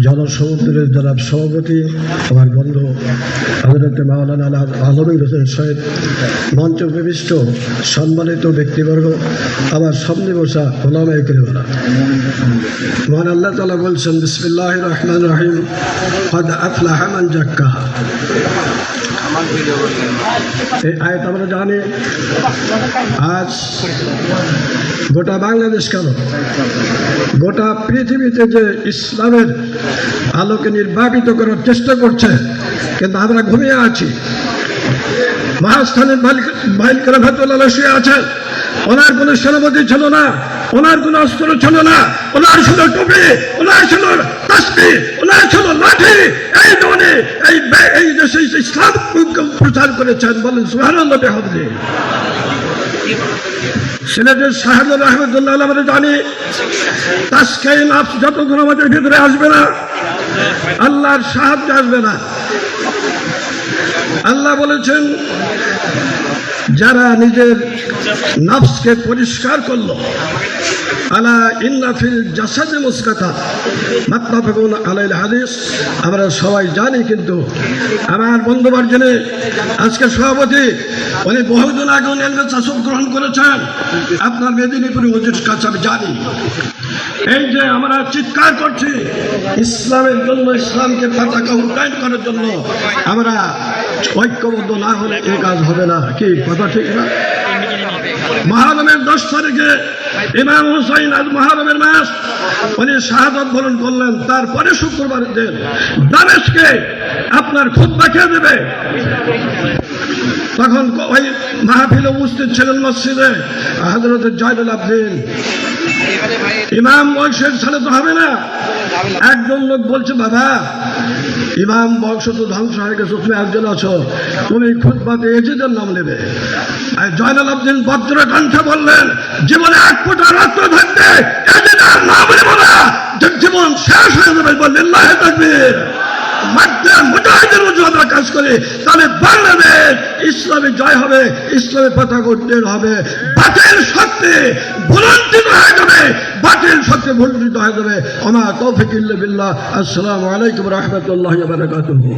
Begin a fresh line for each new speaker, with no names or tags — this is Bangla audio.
জনসমুদ্রের জনাব সভাপতি আমার বন্ধু হযরত মাওলানা আলমগীর হোসেন সাহেব, মঞ্চ উপবিষ্ট সম্মানিত ব্যক্তিবর্গ, আমার সামনে বসা ওলামায়ে কেরাম। মহান আল্লাহ তাআলা বলছেন, বিসমিল্লাহির রহমানির রহিম, ক্বাদ আফলাহা মান যাক্কাহা। এই আয়াত আমরা জানি। আজ গোটা বাংলাদেশ কেন, গোটা পৃথিবীতে যে ইসলামের আলোকে নির্বাপিত করার চেষ্টা করছে, কিন্তু আমরা ঘুমিয়ে আছি। মহাস্থানের মালিক রহমাতুল্লাহ শুয়ে আছেন, ওনার কোনো সেনাপতি ছিল না, ওনার কোনো অস্ত্র ছিল না, ওনার ছিল টুপি, ওনার ছিল তাসবিহ, ওনার ছিল লাঠি। এই ধরনের এই দেশে ইসলাম প্রচার করেছেন, বলেন সুবহানাল্লাহ বিহামদিহি। সিলেটের শাহজালাল রহমাতুল্লাহ আমরা জানি, তাসকিয়ে নফস যতক্ষণ আমাদের ভিতরে আসবে না, আল্লাহর সাহায্য আসবে না। আল্লাহ বলেছেন, যারা নিজের নফসকে পরিষ্কার করলো, আলা ইন্না ফিল জাসাদি মুসকাতা মুত্তাফাকুন আলাইহিল হাদিস, আমরা সবাই জানি। কিন্তু আমার বন্ধুবার জেনে আজকে সভাপতি উনি বহুদিন আগে উনি শাসক গ্রহণ করেছেন আপনার মেদিনীপুর হুজুর কাছে, আমি জানি। এই যে আমরা চিৎকার করছি ইসলামের জন্য, ইসলামকে পতাকা উন্নয়ন করার জন্য, আমরা ঐক্যবদ্ধ না হলে এই কাজ হবে না। কি কথা ঠিক না? মুহররমের 10 তারিখে ইমাম হুসাইন, আজ মুহররমের মাস, উনি শাহাদাত বরণ করলেন। তারপরে শুক্রবারের দিন দামেস্কে আপনার খুতবা কে দেবে? তখন ওই মাহফিলে উপস্থিত ছিলেন মসজিদে হযরত জয়নুল আবদিন ইমাম। বংশের ছেলে তো হবে না। একজন লোক বলছে, বাবা ইমাম বংশ তো ধ্বংস হয়ে গেছে, তুমি একজন আছো, তুমি খুতবাতে এজিদের নাম নেবে। আর জয়নুল আবদিন বজ্র কণ্ঠে বললেন, জীবনে এক ফোঁটা রক্ত থাকতে এজিদের নাম নেব না, জীবন শেষ হয়ে যাবে। বললেন আল্লাহু তাকবীর। মুজাহিদের মধ্যে আমরা কাজ করি, তাহলে বাংলাদেশ ইসলামে জয় হবে, ইসলামের পতাকা উত্তোলন হবে, বাতিল শক্তি ভুলুণ্ঠিত হয়ে যাবে, বাতিল শক্তি ভুলুণ্ঠিত হয়ে যাবে। ওমা তৌফিক ইল্লা বিল্লাহ। আসসালামু আলাইকুম ওয়া রাহমাতুল্লাহি ওয়া বারাকাতুহু।